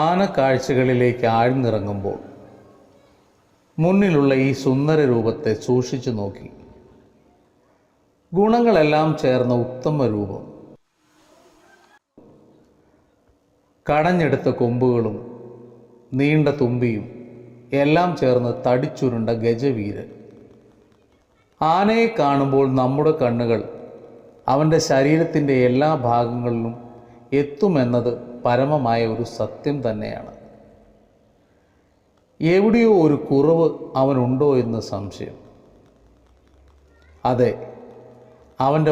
ആന കാഴ്ചകളിലേക്ക് ആഴ്ന്നിറങ്ങുമ്പോൾ മുന്നിലുള്ള ഈ സുന്ദര രൂപത്തെ സൂക്ഷിച്ചു നോക്കി. ഗുണങ്ങളെല്ലാം ചേർന്ന ഉത്തമ രൂപം. കടഞ്ഞെടുത്ത കൊമ്പുകളും നീണ്ട തുമ്പിയും എല്ലാം ചേർന്ന് തടിച്ചുരുണ്ട ഗജവീരൻ. ആനയെ കാണുമ്പോൾ നമ്മുടെ കണ്ണുകൾ അവൻ്റെ ശരീരത്തിൻ്റെ എല്ലാ ഭാഗങ്ങളിലും എത്തുമെന്നത് പരമമായ ഒരു സത്യം തന്നെയാണ്. എവിടെയോ ഒരു കുറവ് അവനുണ്ടോ എന്ന് സംശയം. അതെ, അവൻ്റെ